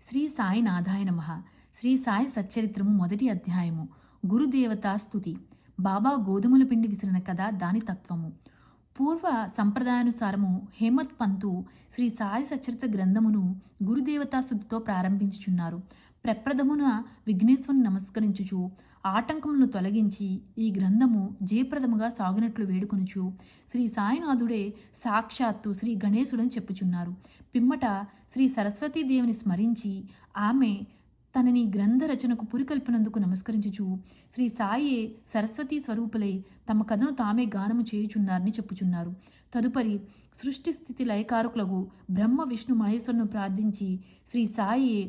శ్రీ సాయినాథాయ నమః. శ్రీ సాయి సచ్చరిత్రము మొదటి అధ్యాయము. గురుదేవతా స్తుతి. బాబా గోధుమల పిండి విసిరిన కథ, దాని తత్వము. పూర్వ సంప్రదాయానుసారము హేమత్ పంతు శ్రీ సాయి సచ్చరిత గ్రంథమును గురుదేవతా స్తుతితో ప్రారంభించుచున్నారు. ప్రప్రథమున విఘ్నేశ్వరుని నమస్కరించుచు ఆటంకములను తొలగించి ఈ గ్రంథము జయప్రదముగా సాగునట్లు వేడుకొనుచు శ్రీ సాయినాథుడే సాక్షాత్తు శ్రీ గణేశుడని చెప్పుచున్నారు. పిమ్మట శ్రీ సరస్వతీదేవిని స్మరించి ఆమె తనని గ్రంథ రచనకు పురికల్పినందుకు నమస్కరించుచు శ్రీ సాయే సరస్వతీ స్వరూపులై తమ కథను తామే గానము చేయుచున్నారని చెప్పుచున్నారు. తదుపరి సృష్టి స్థితి లయకారకులకు బ్రహ్మ విష్ణు మహేశ్వరును ప్రార్థించి శ్రీ సాయే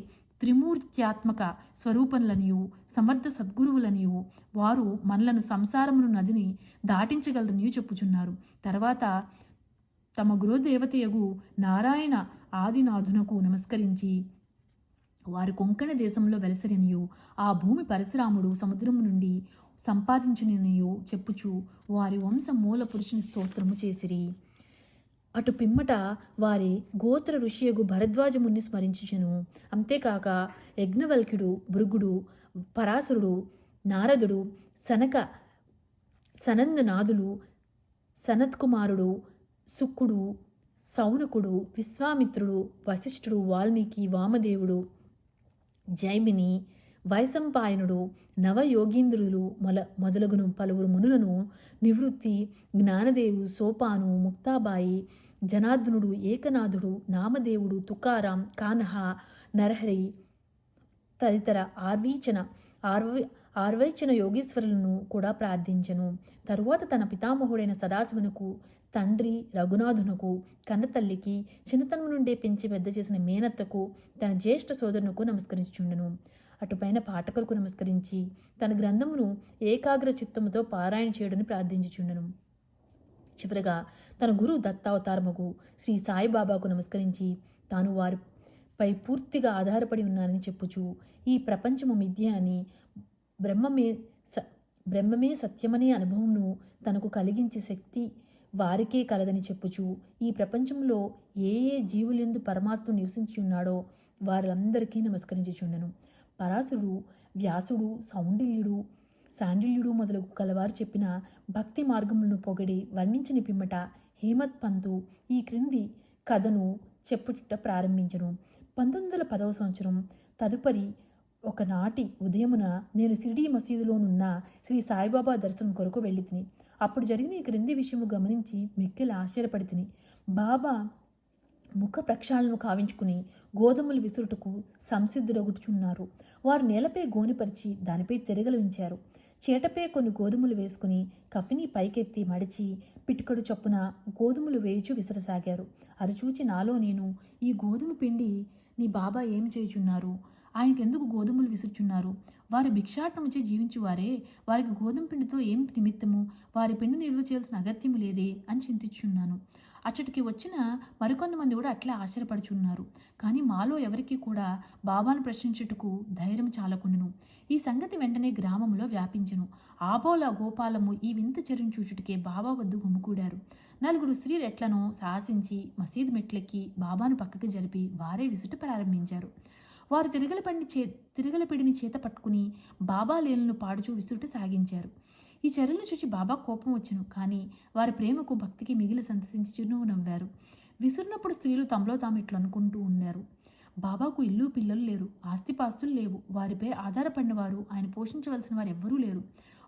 త్రిమూర్త్యాత్మక స్వరూపములనియు సమర్థ సద్గురువులనియు వారు మనలను సంసారమును నదిని దాటించగలరనియు చెప్పుచున్నారు. తర్వాత తమ గురుదేవతయగు నారాయణ ఆదినాథునకు నమస్కరించి వారు కొంకణ దేశంలో వెలసరినియు ఆ భూమి పరశురాముడు సముద్రము నుండి సంపాదించునియు చెప్పుచు వారి వంశ మూల పురుషుని స్తోత్రము చేసిరి. అటు పిమ్మట వారి గోత్ర ఋషియగు భరద్వాజముని స్మరించుచును. అంతేకాక యజ్ఞవల్క్యుడు, భృగుడు, పరాశరుడు, నారదుడు, సనందనాథులు, సనత్కుమారుడు, సుక్కుడు, సౌనకుడు, విశ్వామిత్రుడు, వశిష్ఠుడు, వాల్మీకి, వామదేవుడు, జైమిని, వైశంపాయనుడు, నవయోగీంద్రులు మొదలగును పలువురు మునులను నివృత్తి, జ్ఞానదేవు, సోపాను, ముక్తాబాయి, జనార్దనుడు, ఏకనాథుడు, నామదేవుడు, తుకారాం, కాన్హ, నరహరి తదితర ఆర్వైచన యోగీశ్వరులను కూడా ప్రార్థించెను. తరువాత తన పితామహుడైన సదాశివునకు, తండ్రి రఘునాథునకు, కన్నతల్లికి, చిన్నతనం నుండే పెంచి పెద్ద చేసిన మేనత్తకు, తన జ్యేష్ఠ సోదరునకు నమస్కరించుండెను. అటుపైన పాఠకులకు నమస్కరించి తన గ్రంథమును ఏకాగ్ర చిత్తముతో పారాయణ చేయడని ప్రార్థించుచుండెను. చివరగా తన గురు దత్తావతారముకు శ్రీ సాయిబాబాకు నమస్కరించి తాను వారిపై పూర్తిగా ఆధారపడి ఉన్నానని చెప్పుచు ఈ ప్రపంచము మిథ్య అని, బ్రహ్మమే సత్యమనే అనుభవంను తనకు కలిగించే శక్తి వారికే కలదని చెప్పుచు ఈ ప్రపంచంలో ఏ ఏ జీవులందు పరమాత్మ నివసించి ఉన్నాడో వారందరికీ నమస్కరించుచుండెను. పరాశరుడు, వ్యాసుడు, శాండిల్యుడు మొదలగు కలవారు చెప్పిన భక్తి మార్గములను పొగడి వర్ణించిన పిమ్మట హేమత్ పంతు ఈ క్రింది కథను చెప్పుట ప్రారంభించను. 1910వ సంవత్సరం తదుపరి ఒకనాటి ఉదయమున నేను షిరిడీ మసీదులోనున్న శ్రీ సాయిబాబా దర్శనం కొరకు వెళ్ళి తిని అప్పుడు జరిగిన ఈ క్రింది విషయము గమనించి మిక్కిలి ఆశ్చర్యపడి తిని. బాబా ముఖ ప్రక్షాళనను కావించుకుని గోధుమలు విసురుటకు సంసిద్ధుడగుచున్నారు. వారు నేలపై గోనిపరిచి దానిపై తిరగలు ఉంచారు. చీటపై కొన్ని గోధుమలు వేసుకుని కఫిని పైకెత్తి మడిచి పిటికడు చొప్పున గోధుమలు వేయుచు విసరసాగారు. అది చూచి నాలో నేను, ఈ గోధుమ పిండి నీ బాబా ఏమి చేయుచున్నారు? ఆయనకెందుకు గోధుమలు విసురుచున్నారు? వారు భిక్షాటనముచే జీవించువారే, వారికి గోధుమ పిండితో ఏం నిమిత్తము? వారి పిండి నిల్వ చేయాల్సిన అగత్యము లేదే అని చింతించున్నాను. అచ్చటికి వచ్చిన మరికొంతమంది కూడా అట్లా ఆశ్చర్యపడుచున్నారు. కానీ మాలో ఎవరికి కూడా బాబాను ప్రశ్నించుటకు ధైర్యం చాలకుండును. ఈ సంగతి వెంటనే గ్రామంలో వ్యాపించెను. ఆబోల గోపాలము ఈ వింత చర్యను చూచుటకే బాబా వద్దు గుమికూడారు. నలుగురు స్త్రీలు ఎట్లనో సాహసించి మసీదు మెట్లెక్కి బాబాను పక్కకి జరిపి వారే విసుట ప్రారంభించారు. వారు తిరగలపిడిని చేత పట్టుకుని బాబా లీలను పాడుచూ విసుట సాగించారు. ఈ చర్యలను చూచి బాబా కోపం వచ్చెను. కానీ వారి ప్రేమకు భక్తికి మిగిలి సంతసించుచూ నవ్వారు. విసురినప్పుడు స్త్రీలు తమలో తాము ఇట్లు అనుకుంటూ ఉన్నారు, బాబాకు ఇల్లు పిల్లలు లేరు, ఆస్తిపాస్తులు లేవు, వారిపై ఆధారపడిన వారు, ఆయన పోషించవలసిన వారు ఎవ్వరూ లేరు.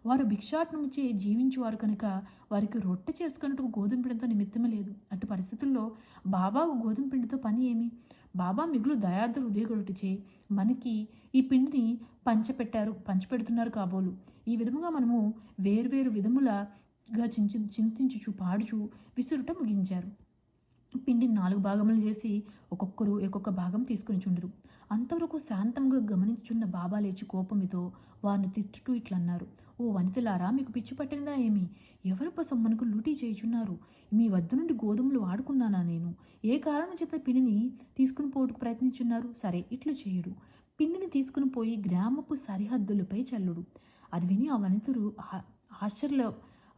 వారు భిక్షాటనముచే జీవించువారు కనుక వారికి రొట్టె చేసుకున్నట్టుకు గోధుమ పిండితో నిమిత్తమే లేదు. అటు పరిస్థితుల్లో బాబాకు గోధుమ పిండితో పని ఏమి? బాబా మిగులు దయార్థ హృదయగొడుటచే మనకి ఈ పిండిని పంచిపెడుతున్నారు కాబోలు. ఈ విధముగా మనము వేర్వేరు విధములుగా చింతించుచు పాడుచు విసురుట ముగించారు. పిండిని 4 భాగములు చేసి ఒక్కొక్కరు ఒక్కొక్క భాగం తీసుకుని చుండరు. అంతవరకు శాంతంగా గమనించుచున్న బాబా లేచి కోపమితో వారిని తిట్టుతూ ఇట్లన్నారు, ఓ వనితలారా, మీకు పిచ్చి పట్టినదా ఏమి? ఎవరు సొమ్మనకు లూటీ చేయుచున్నారు? మీ వద్ద నుండి గోధుమలు వాడుకున్నానా నేను? ఏ కారణం చేత పిండిని తీసుకుని పోటుకు ప్రయత్నించున్నారు? సరే, ఇట్లు చేయుడు, పిండిని తీసుకుని పోయి గ్రామపు సరిహద్దులపై చల్లుడు. అది విని ఆ వనితలు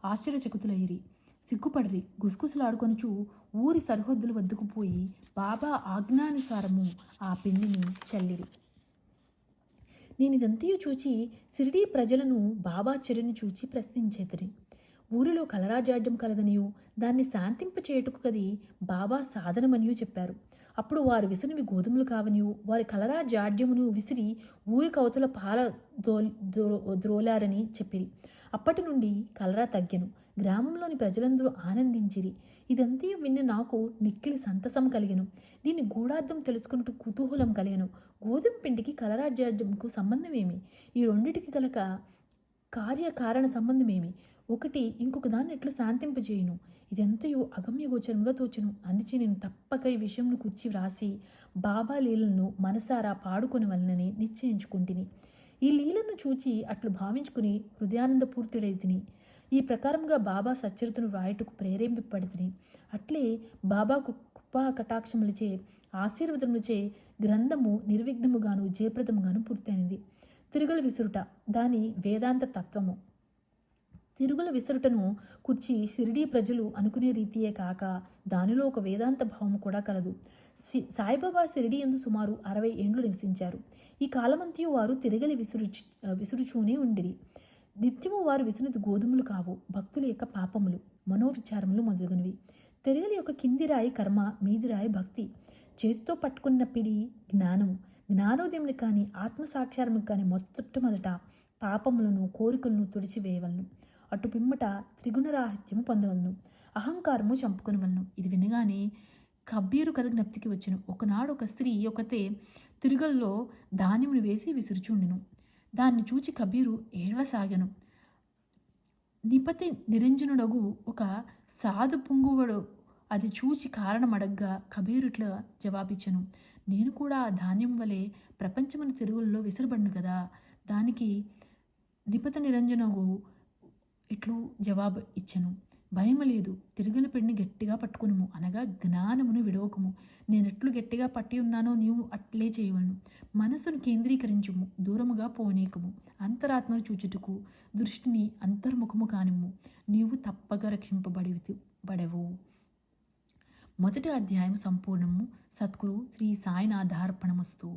ఆశ్చర్యచకితులయ్యిరి. సిగ్గుపడిరి. గుసగుసలాడుకొనుచు ఊరి సరిహద్దుల వద్దకు పోయి బాబా ఆజ్ఞానుసారము ఆ పిండిని చల్లిరి. నేనిదంతయు చూచి షిరిడీ ప్రజలను బాబా చర్యను చూచి ప్రశ్నించేతిరి. ఊరిలో కలరాజాడ్యం కలదనియు దాన్ని శాంతింపచేయుటకు కది బాబా సాధనమనియు చెప్పారు. అప్పుడు వారు విసిరినవి గోధుమలు కావనియు వారి కలరాజాడ్యమును విసిరి ఊరి కవతల పాల ద్రోలారని చెప్పిరి. అప్పటి నుండి కలరా తగ్గెను. గ్రామంలోని ప్రజలందరూ ఆనందించిరి. ఇదంతయు విని నాకు మిక్కిలి సంతసం కలిగెను. దీని గూఢార్థం తెలుసుకున్నట్టు కుతూహలం కలిగెను. గోధుమ పిండికి కలరాజాడ్యంకు సంబంధమేమి? ఈ రెండిటికి గల కార్యకారణ సంబంధమేమి? ఒకటి ఇంకొక దాన్ని ఎట్లు శాంతింపజేయును? ఇదెంతయో అగమ్యగోచరముగా తోచును. అందుచే నేను తప్పక ఈ విషయంను కూర్చి వ్రాసి బాబా లీలను మనసారా పాడుకొని వలనని నిశ్చయించుకుంటుని. ఈ లీలను చూచి అట్లు భావించుకుని హృదయానందపూర్తుడైతిని. ఈ ప్రకారంగా బాబా సచ్చరితను వ్రాయుటకు ప్రేరేపింపబడితిని. అట్లే బాబా కృపా కటాక్షములచే ఆశీర్వదములచే గ్రంథము నిర్విఘ్నముగాను జయప్రదముగాను పూర్తయినది. తిరుగల విసురుట దాని వేదాంత తత్వము. తిరుగుల విసరుటను కూర్చి షిరిడీ ప్రజలు అనుకునే రీతియే కాక దానిలో ఒక వేదాంత భావము కూడా కలదు. సాయిబాబా షిరిడీ యందు సుమారు 60 ఏండ్లు నివసించారు. ఈ కాలమంతయు వారు తిరగలి విసురుచూనే ఉండిరి. నిత్యము వారు విసిరినది గోధుమలు కావు, భక్తుల యొక్క పాపములు, మనోవిచారములు మొదలగునవి. తిరగలి యొక్క కింది రాయి కర్మ, మీది రాయి భక్తి. చేతితో పట్టుకున్న పిడి జ్ఞానము. జ్ఞానోదయమును కానీ ఆత్మసాక్షారము కానీ మొట్టమొదట పాపములను కోరికలను తుడిచివేయవలను. అటు పిమ్మట త్రిగుణరాహిత్యము పొందవలను. అహంకారము చంపుకొనవలను. ఇది వినగానే కబీరు కథ జ్ఞప్తికి వచ్చెను. ఒకనాడు ఒక స్త్రీ ఒకతే తిరుగల్లో ధాన్యమును వేసి విసురుచుండెను. దాన్ని చూచి కబీరు ఏడవసాగెను. నిపతి నిరంజనుడగు ఒక సాధు పుంగువడు అది చూచి కారణమడగ్గా కబీరుట్లా జవాబిచ్చెను. నేను కూడా ఆ ధాన్యం వలె ప్రపంచమున తిరుగుల్లో విసరబడిను కదా. దానికి నిపత నిరంజనగు ఇట్లు జవాబు ఇచ్చెను. భయము లేదు, తిరుగల పిండిని గట్టిగా పట్టుకునుము, అనగా జ్ఞానమును విడవకుము. నేనెట్లు గట్టిగా పట్టి ఉన్నానో నీవు అట్లే చేయవలను. మనస్సును కేంద్రీకరించుము, దూరముగా పోనీకము. అంతరాత్మను చూచుటకు దృష్టిని అంతర్ముఖము కానిమ్ము, నీవు తప్పక రక్షింపబడెవు. మొదటి అధ్యాయం సంపూర్ణము. సద్గురు శ్రీ సాయినాథార్పణమస్తు.